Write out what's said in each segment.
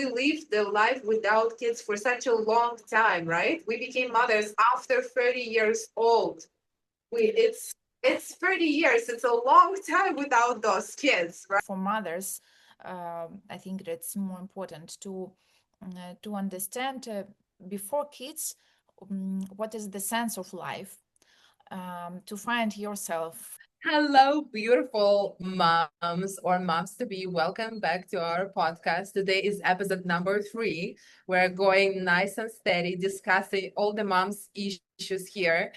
we lived the life without kids for such a long time, right? We became mothers after 30 years old. It's 30 years. It's a long time without those kids, right? For mothers, I think it's more important to understand before kids what is the sense of life, to find yourself. Hello, beautiful moms or moms to be. Welcome back to our podcast. Today is episode number 3. We're going nice and steady, discussing all the moms' issues here.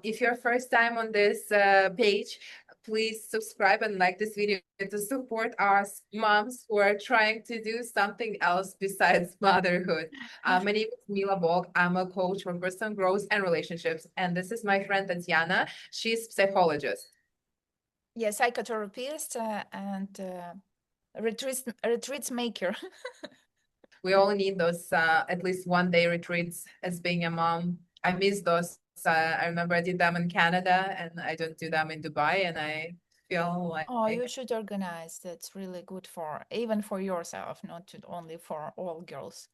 If you're first time on this page, please subscribe and like this video to support us moms who are trying to do something else besides motherhood. My name is Mila Bog. I'm a coach for personal growth and relationships, and this is my friend Tatiana. She's psychologist. Yes, psychotherapist and retreats maker. We all need those at least 1 day retreats as being a mom. I miss those. I remember I did them in Canada and I don't do them in Dubai. And I feel Oh, like you should organize. That's really good for even for yourself, only for all girls.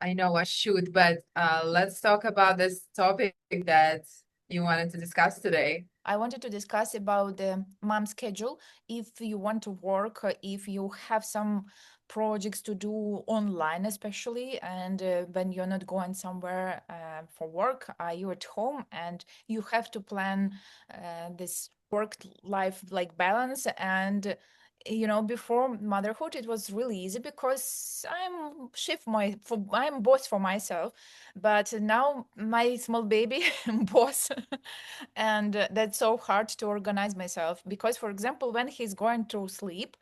I know I should, but let's talk about this topic that you wanted to discuss today. I wanted to discuss about the mom schedule. If you want to work, if you have some projects to do online, especially, and when you're not going somewhere for work, you're at home and you have to plan this work life like balance. And before motherhood, it was really easy because I'm boss for myself. But now my small baby boss, and that's so hard to organize myself because, for example, when he's going to sleep,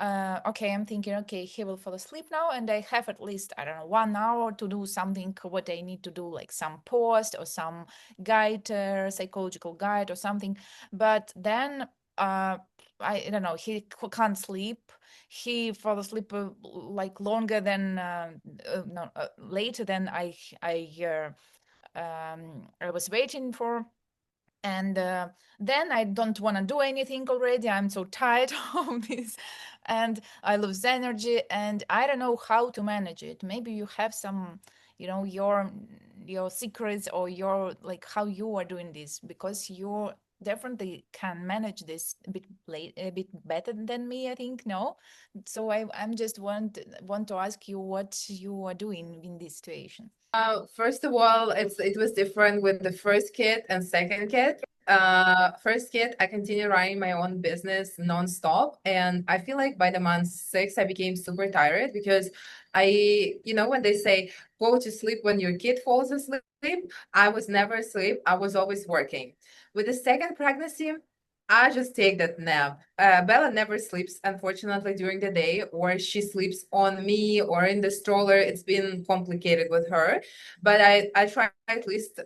okay, I'm thinking, okay, he will fall asleep now, and I have at least, I don't know, 1 hour to do something what I need to do, like some post or some guide, psychological guide or something. But then I don't know, can't sleep. He fall asleep like longer than no later than I was waiting for. And then I don't want to do anything already. I'm so tired of this, and I lose energy, and I don't know how to manage it. Maybe you have some, your secrets, or your like how you are doing this, because you definitely can manage this a bit better than me, I think. No, so I'm just want to ask you what you are doing in this situation. First of all, it was different with the first kid and second kid. First kid, I continued running my own business nonstop, and I feel like by the month 6, I became super tired because when they say go to sleep when your kid falls asleep, I was never asleep. I was always working. With the second pregnancy, I just take that nap. Bella never sleeps, unfortunately, during the day, or she sleeps on me or in the stroller. It's been complicated with her, but I try at least.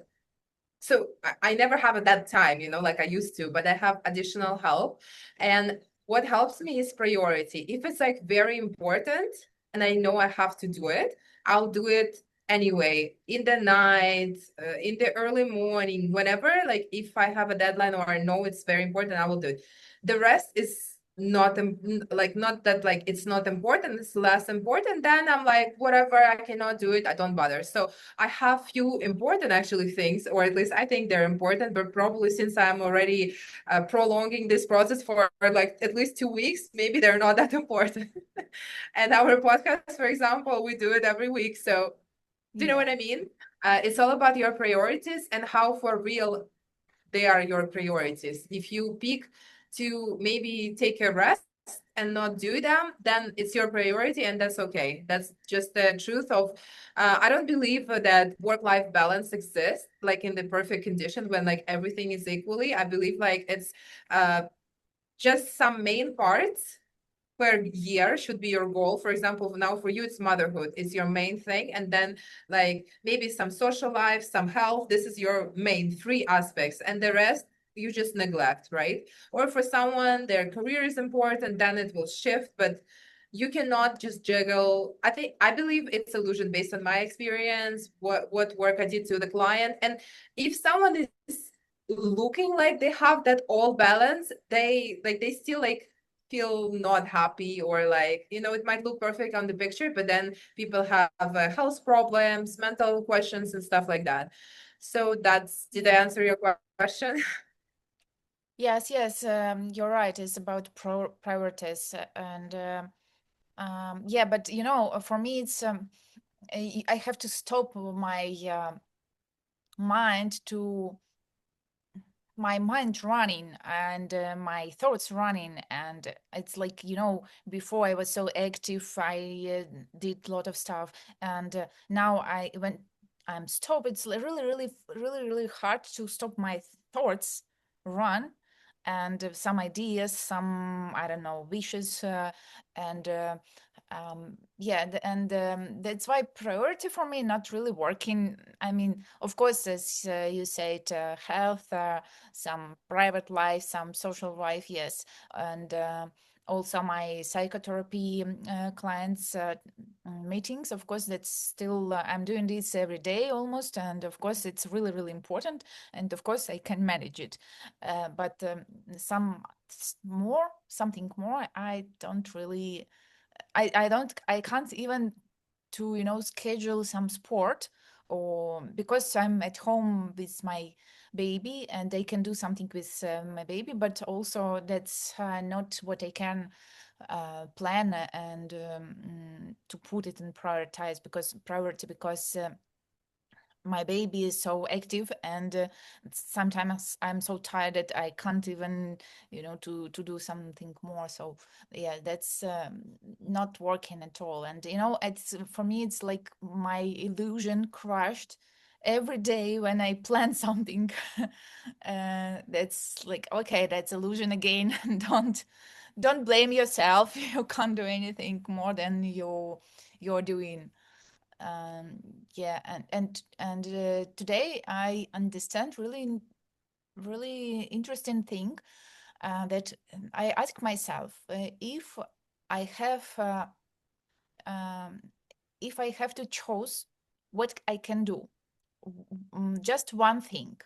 So I never have at that time, like I used to, but I have additional help. And what helps me is priority. If it's like very important and I know I have to do it, I'll do it anyway, in the night, in the early morning, whenever, like if I have a deadline or I know it's very important, I will do it. The rest is not like not that like it's not important, it's less important, then I'm like whatever, I cannot do it, I don't bother. So I have few important actually things, or at least I think they're important, but probably since I'm already prolonging this process for like at least 2 weeks, maybe they're not that important. And our podcast, for example, we do it every week. So do you know Yeah. what I mean? It's all about your priorities and how for real they are your priorities. If you pick to maybe take a rest and not do them, then it's your priority, and that's okay. That's just the truth of. I don't believe that work-life balance exists like in the perfect condition when like everything is equally. I believe like it's uh, just some main parts per year should be your goal. For example, now for you, it's motherhood is your main thing. And then like maybe some social life, some health. This is your main 3 aspects. And the rest you just neglect, right? Or for someone, their career is important, then it will shift. But you cannot just juggle. I believe it's illusion based on my experience, what work I did to the client. And if someone is looking like they have that all balance, they still like feel not happy, or like, you know, it might look perfect on the picture, but then people have health problems, mental questions, and stuff like that. So that's, did I answer your question? Yes, yes, you're right. It's about priorities, and yeah, but you know, for me, it's I have to stop my mind to my mind running and my thoughts running, and it's like, you know, before I was so active, I did a lot of stuff, and now I when I'm stop, it's really hard to stop my thoughts run, and some ideas, some, I don't know, wishes, and yeah, and that's why priority for me not really working. I mean, of course, as you said, health, some private life, some social life, yes, and also my psychotherapy clients meetings. Of course, that's still I'm doing this every day almost, and of course, it's really important, and of course, I can manage it. But some something more, I don't really. I can't even to, you know, schedule some sport, or because I'm at home with my baby and I can do something with my baby, but also that's not what I can plan and to put it in prioritize because priority because my baby is so active, and sometimes I'm so tired that I can't even, you know, to do something more. So yeah, that's not working at all. And you know, it's for me, it's like my illusion crushed every day when I plan something. That's like, okay, that's illusion again. Don't blame yourself. You can't do anything more than you're doing. um yeah, and today I understand really interesting thing, that I ask myself, if I have um if I have to choose what I can do, just one thing,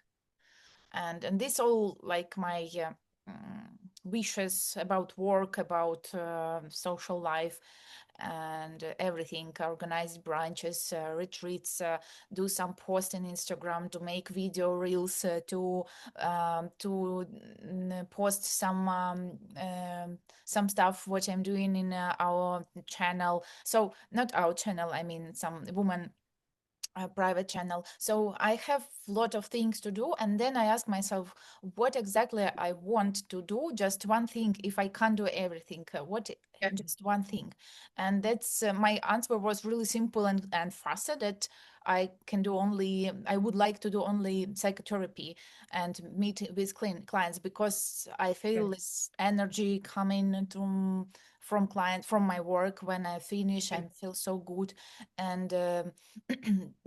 and this all like my wishes about work, about social life, and everything, organize branches, retreats, do some post in Instagram, to make video reels, to post some stuff what I'm doing in our channel. So not our channel, I mean some woman a private channel. So I have a lot of things to do, and then I ask myself what exactly I want to do. Just one thing. If I can't do everything, what? Yeah. Just one thing, and that's my answer was really simple and faster. That I can do only. I would like to do only psychotherapy and meet with clients, because I feel Okay. this energy coming from client from my work. When I finish, I feel so good, and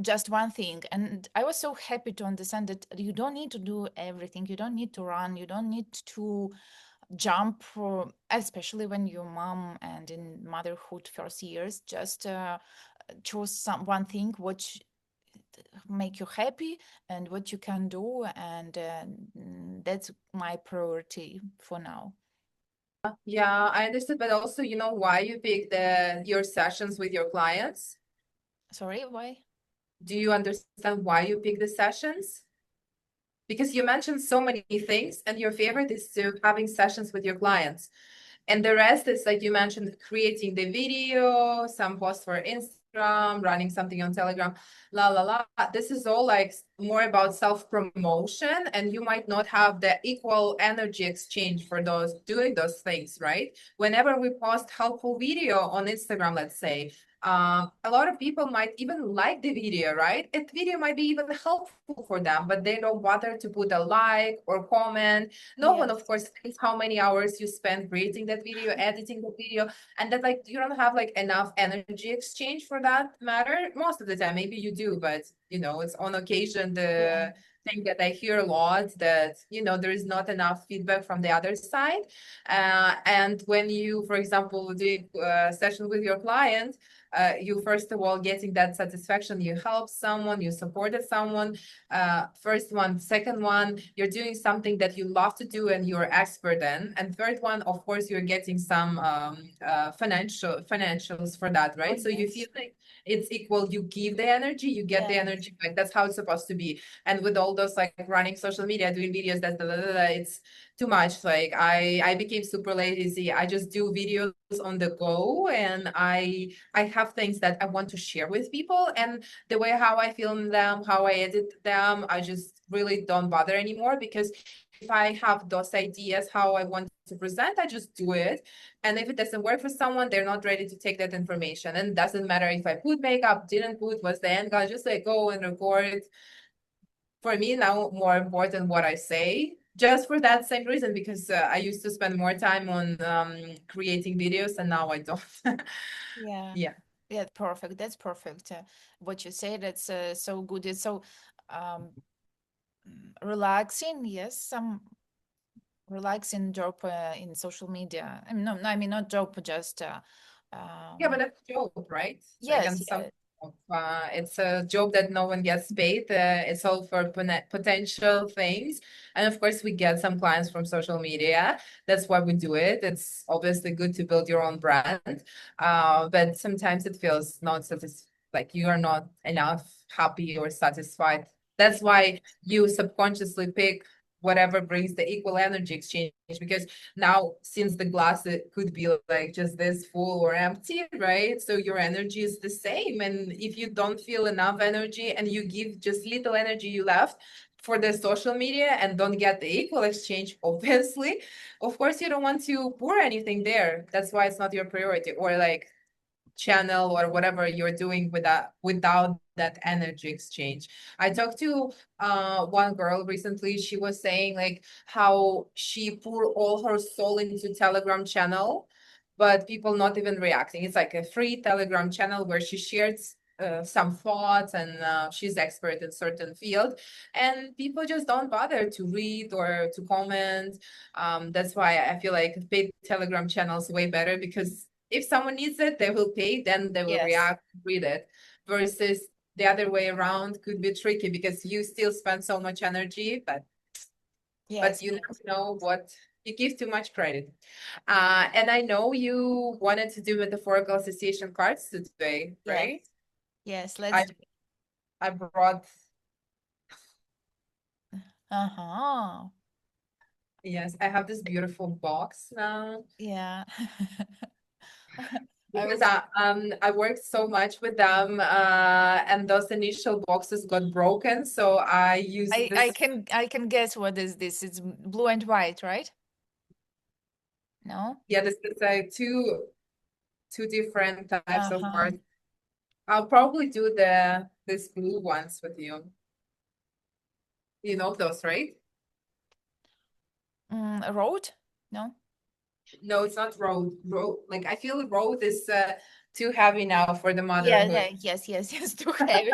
just one thing. And I was so happy to understand that you don't need to do everything, you don't need to run, you don't need to jump, especially when you're mom and in motherhood first years. Just choose some one thing which make you happy and what you can do, and that's my priority for now. Yeah, I understood, but also, you know, why you pick your sessions with your clients? Sorry, why? Do you understand why you pick the sessions? Because you mentioned so many things, and your favorite is to having sessions with your clients. And the rest is, like you mentioned, creating the video, some posts for Instagram, running something on Telegram, la la la. This is all like more about self-promotion, and you might not have the equal energy exchange for those doing those things, right? Whenever we post helpful video on Instagram, let's say, a lot of people might even like the video, right? It video might be even helpful for them, but they don't bother to put a like or comment. No one, of Yes, course, thinks how many hours you spend creating that video, editing the video, and that like you don't have like enough energy exchange for that matter. Most of the time, maybe you do, but you know, it's on occasion yeah, the thing that I hear a lot, that you know there is not enough feedback from the other side. And when you, for example, do a session with your client, you first of all getting that satisfaction, you help someone, you supported someone, first one, second one, you're doing something that you love to do and you're expert in, and third one, of course, you're getting some financials for that, right? Oh, So you yes. feel like it's equal, you give the energy, you get the Yes. energy back. That's how it's supposed to be. And with all those like running social media, doing videos, it's too much. Like I became super lazy. I just do videos on the go, and I have things that I want to share with people, and the way how I film them, how I edit them, I just really don't bother anymore, because if I have those ideas how I want to present, I just do it. And if it doesn't work for someone, they're not ready to take that information. And it doesn't matter if I put makeup, didn't put, was the end goal, just like go and record. For me now, more important what I say, just for that same reason, because I used to spend more time on creating videos, and now I don't. Yeah. Yeah. Yeah, perfect. That's perfect. What you say, that's so good. It's so um, relaxing. Yes, some relaxing job in social media. I mean, no, I mean not job, just Yeah, but um, that's a job, right? Like, yes, and some yeah, it's a job that no one gets paid. It's all for potential things, and of course, we get some clients from social media. That's why we do it. It's obviously good to build your own brand, but sometimes it feels not like you are not enough happy or satisfied. That's why you subconsciously pick whatever brings the equal energy exchange, because now since the glass, it could be like just this full or empty, right? So your energy is the same, and if you don't feel enough energy and you give just little energy you left for the social media and don't get the equal exchange, obviously, of course you don't want to pour anything there. That's why it's not your priority, or like channel or whatever you're doing with that, without that energy exchange. I talked to one girl recently. She was saying like how she poured all her soul into Telegram channel, but people not even reacting. It's like a free Telegram channel where she shares some thoughts, and she's expert in certain field, and people just don't bother to read or to comment. That's why I feel like paid Telegram channels way better, because if someone needs it, they will pay, then they will yes, react, read it. Versus the other way around could be tricky, because you still spend so much energy, but yes, you yes, never know what you give too much credit. And I know you wanted to do metaphorical association cards today, yes, right? yes. Let's I do it. I brought, Uh-huh. yes, I have this beautiful box now. Yeah. I Because was I worked so much with them, and those initial boxes got broken, so I used this. I can guess what is this. It's blue and white, right? No? Yeah, this is two different types of Uh-huh. cards. I'll probably do this blue ones with you. You know those, right? Road? No? No, it's not road. Road, like I feel road is too heavy now for the Yeah, motherhood. yeah, yes, yes, yes, too heavy.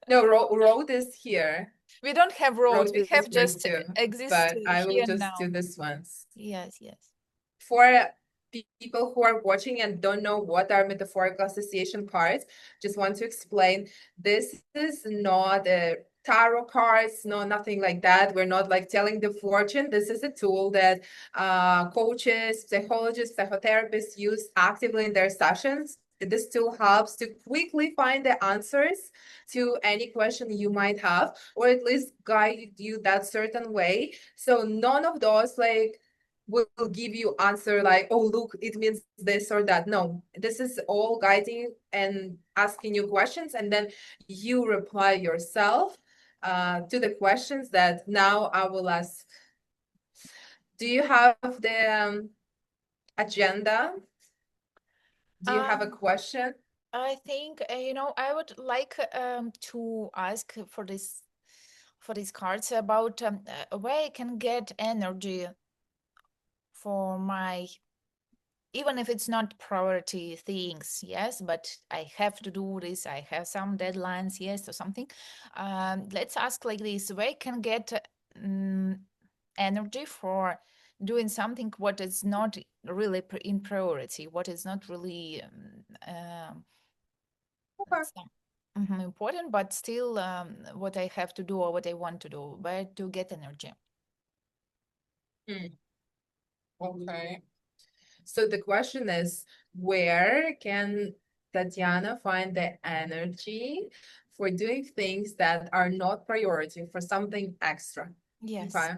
No, road is here. We don't have road. Road We is have here just too, exist but I will here just do now. this ones. Yes, yes. For people who are watching and don't know what are metaphorical association cards, just want to explain, this is not a tarot cards, no, nothing like that. We're not like telling the fortune. This is a tool that coaches, psychologists, psychotherapists use actively in their sessions. This tool helps to quickly find the answers to any question you might have, or at least guide you that certain way. So none of those like will give you answer like, oh look, it means this or that. No, this is all guiding and asking you questions, and then you reply yourself to the questions that now I will ask. Do you have the agenda? Do you have a Um, question? I think I would like to ask for these cards about where I can get energy for my, even if it's not priority things, yes, but I have to do this, I have some deadlines, yes, or something. Let's ask like this: where I can get energy for doing something what is not really in priority, what is not really Okay. important, but still what I have to do or what I want to do, but to get energy. Hmm. Okay. So the question is, where can Tatiana find the energy for doing things that are not priority, for something extra? Yes. Okay.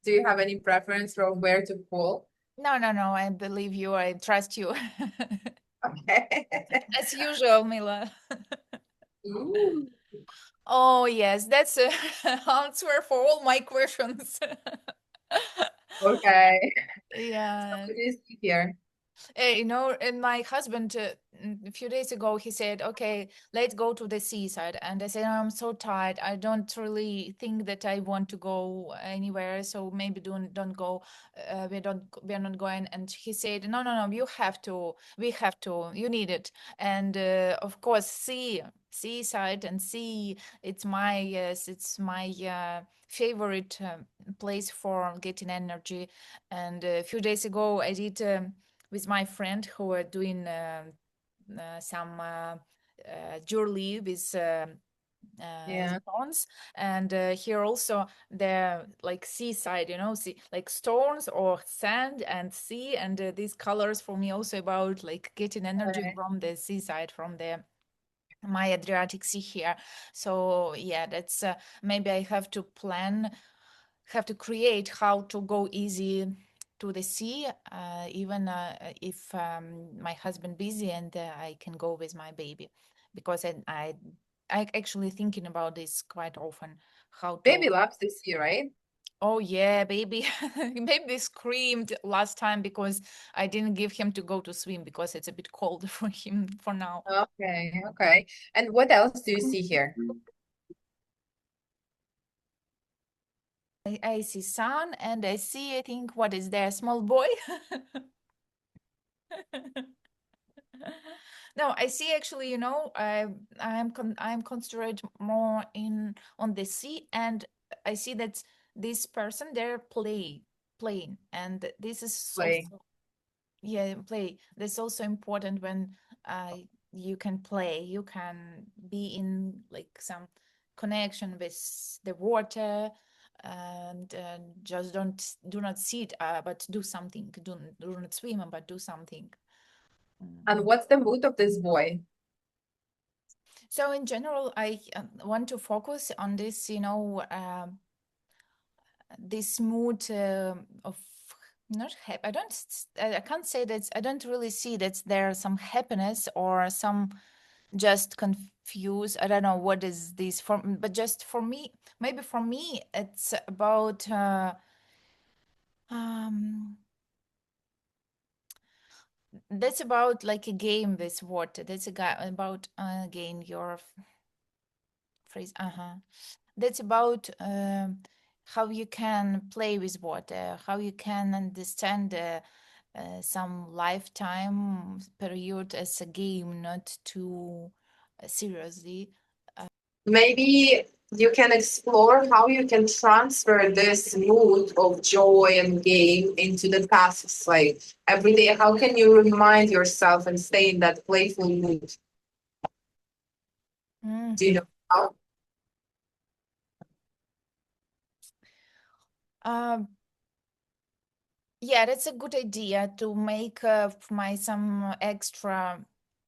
Do you have any preference for where to pull? No, no, no. I believe you. I trust you. Okay. As usual, Mila. Ooh, Oh, yes, that's a answer for all my questions. okay. So Yeah. what do you see here? And my husband, a few days ago, he said, "Okay, let's go to the seaside." And I said, "I'm so tired. I don't really think that I want to go anywhere. So maybe don't go. We're not going." And he said, "No, no, no. You have to. We have to. You need it." And of course, seaside and sea. It's my yes, it's my favorite place for getting energy. And a few days ago, I did. With my friend who were doing some jewelry with Yeah. stones, and here also the like seaside, see, like stones or sand and sea, and these colors for me also about like getting energy Okay. from the seaside, from the my Adriatic Sea here. So yeah, that's maybe I have to plan, have to create how to go easy to the sea, even if my husband busy, and I can go with my baby, because I actually thinking about this quite often, how to. Baby loves the sea, right? Oh yeah, baby. Baby screamed last time because I didn't give him to go to swim because it's a bit cold for him for now. Okay, okay. And what else do you see here? I see sun, and I see, I think, what is there, small boy. No, I see actually, I'm concentrate more in on the sea, and I see that this person they're playing, and this is Play. also, yeah, play. That's also important when you can play, you can be in like some connection with the water, and just do not sit, but do something. Do not swim, but do something. Mm. And what's the mood of this boy? So in general, I want to focus on this, this mood of not happy. I can't say that. I don't really see that there some happiness or some just confused. I don't know what is this for, but just for me, maybe for me, it's about um that's about like a game with water. That's a guy about again your phrase. That's about how you can play with water, how you can understand some lifetime period as a game, not too seriously. Maybe you can explore how you can transfer this mood of joy and game into the tasks like every day. How can you remind yourself and stay in that playful mood? Do you Mhm. know how? Um, yeah, that's a good idea to make my some extra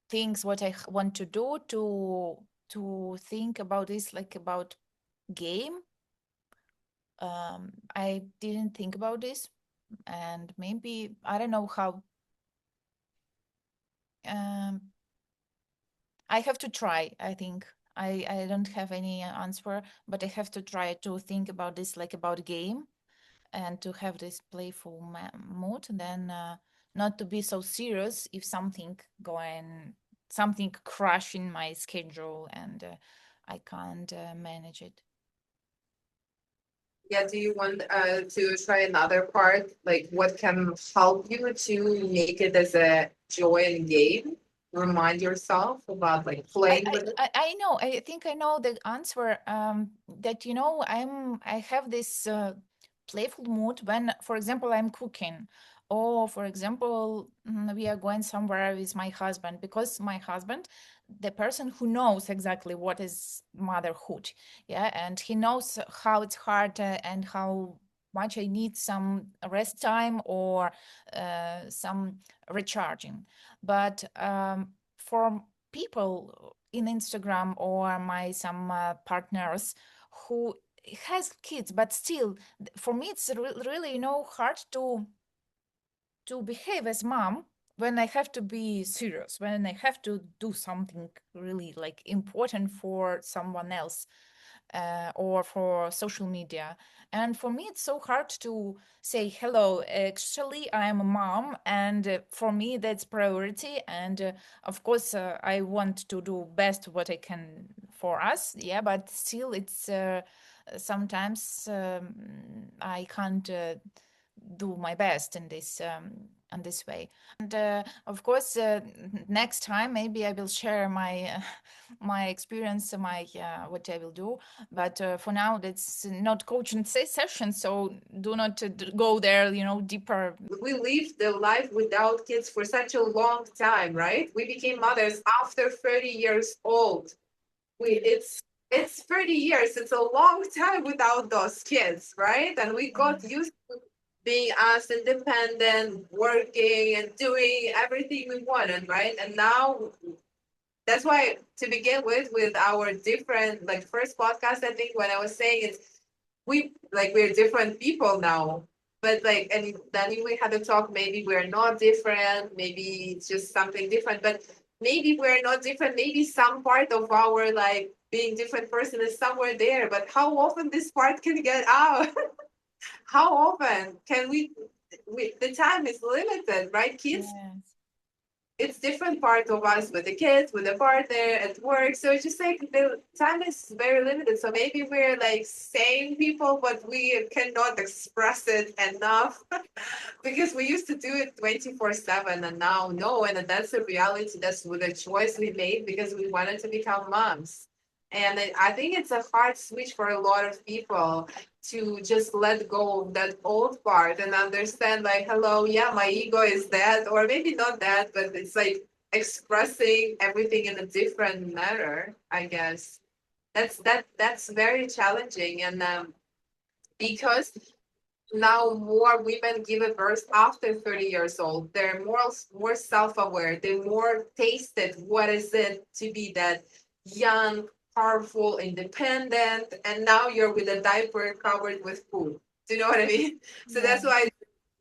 things what I want to do to think about this like about game. I didn't think about this, and maybe I don't know how. Um, I have to try. I think I don't have any answer, but I have to try to think about this like about game, and to have this playful mood, and then not to be so serious if something crash in my schedule, and I can't manage it. Yeah, do you want to try another part? Like what can help you to make it as a joy and game? remind yourself about like I, playing I, with it? I know. I think I know the answer. That I have this playful mood when, for example, I'm cooking, or for example, we are going somewhere with my husband, because my husband, the person who knows exactly what is motherhood, yeah, and he knows how it's hard, and how much I need some rest time, or some recharging. But for people in Instagram, or my some partners who has kids, but still, for me it's really hard to behave as mom when I have to be serious, when I have to do something really like important for someone else, or for social media. And for me, it's so hard to say, hello, actually, I'm a mom, and for me, that's priority. And of course, I want to do best what I can for us. Yeah, but still, it's sometimes I can't do my best in this way. And of course, next time maybe I will share my my experience, my what I will do. But for now, that's not coaching session, so do not go there, deeper. We lived the life without kids for such a long time, right? We became mothers after 30 years old. It's 30 years. It's a long time without those kids, right? And we got used to being us independent, working and doing everything we wanted, right? And now that's why to begin with our different like first podcast, I think when I was saying it's we're different people now. But like and then we had to talk, maybe we're not different, maybe it's just something different, but maybe we're not different, maybe some part of our like being different person is somewhere there, but how often this part can get out? How often can we the time is limited, right? Kids, Yes. it's different part of us with the kids, with the partner at work. So it's just like the time is very limited. So maybe we're like same people, but we cannot express it enough because we used to do it 24/7 and now no. And that's the reality. That's the choice we made because we wanted to become moms. And I think it's a hard switch for a lot of people to just let go of that old part and understand like, hello, yeah, my ego is that, or maybe not that, but it's like expressing everything in a different manner, I guess. That's very challenging. And because now more women give a birth after 30 years old, they're more self-aware, they more tasted what is it to be that young, powerful, independent, and now you're with a diaper covered with food. Do you know what I mean? So that's Yes. why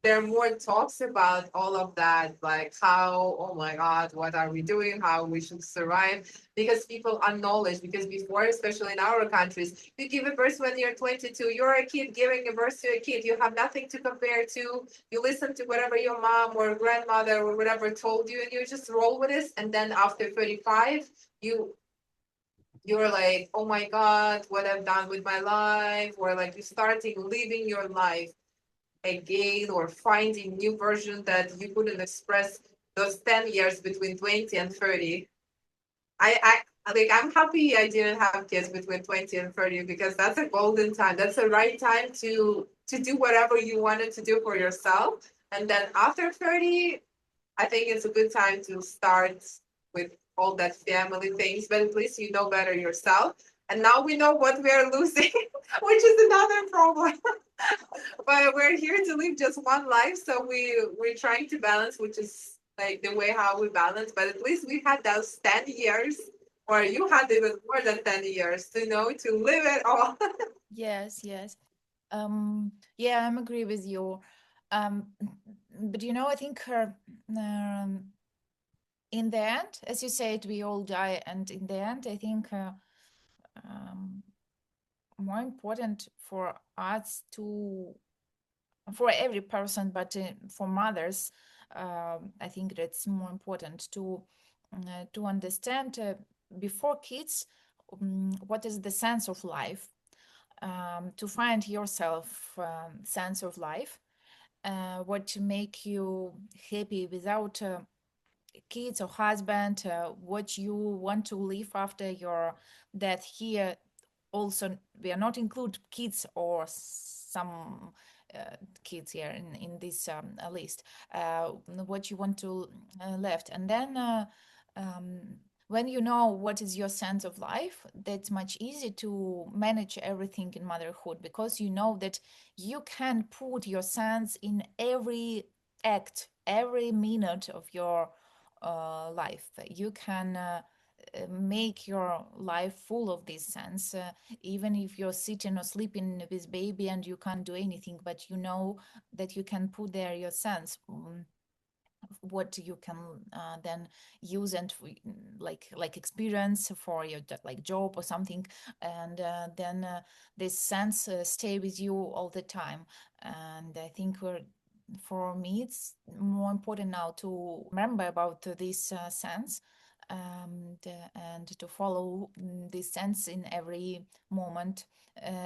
there are more talks about all of that, like how, oh my God, what are we doing? How we should survive? Because people acknowledge, because before, especially in our countries, you give a birth when you're 22, you're a kid giving a birth to a kid. You have nothing to compare to. You listen to whatever your mom or grandmother or whatever told you, and you just roll with it. And then after 35, you you're like, oh my God, what I've done with my life, or like you're starting living your life again or finding new version that you couldn't express those 10 years between 20 and 30. I'm happy I didn't have kids between 20 and 30 because that's a golden time. That's the right time to do whatever you wanted to do for yourself. And then after 30, I think it's a good time to start with all that family things, but at least you know better yourself. And now we know what we are losing, which is another problem. But we're here to live just one life, so we're trying to balance, which is like the way how we balance. But at least we had those 10 years, or you had even more than 10 years to know to live it all. Yes, yes. Yeah, I'm agree with you. But I think in the end, as you said, we all die, and in the end, I think um, more important for us to, for every person, but for mothers, I think that's more important to understand before kids, what is the sense of life, to find yourself sense of life, what to make you happy without kids or husband, what you want to live after your death. Here also we are not include kids or some kids here in this list, what you want to left. And then um, when you know what is your sense of life, that's much easier to manage everything in motherhood, because you know that you can put your sense in every act, every minute of your life. You can make your life full of this sense, even if you're sitting or sleeping with baby and you can't do anything, but you know that you can put there your sense, what you can then use and like experience for your like job or something. And then this sense stay with you all the time. And I think for me it's more important now to remember about this sense, and to follow this sense in every moment,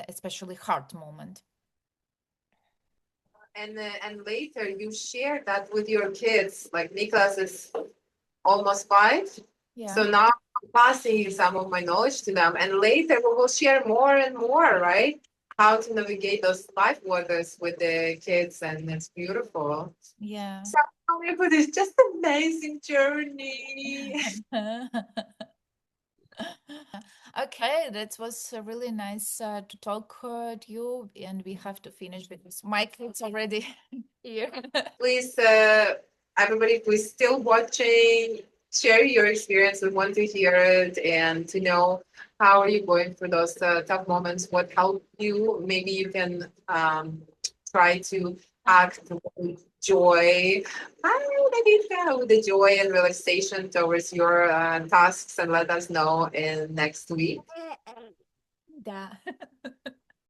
especially hard moment. And later you share that with your kids. Like Nicholas is almost 5. Yeah. So now I'm passing some of my knowledge to them. And later we will share more and more, right? How to navigate those life waters with the kids. And it's beautiful. Yeah. So motherhood is just an amazing journey. Okay, that was really nice to talk to you, and we have to finish because my kids already here. Please, everybody who is still watching, share your experience. We want to hear it and to know how are you going through those tough moments. What helped you? Maybe you can try to act with joy. Maybe with the joy and relaxation towards your tasks, and let us know in next week. Да.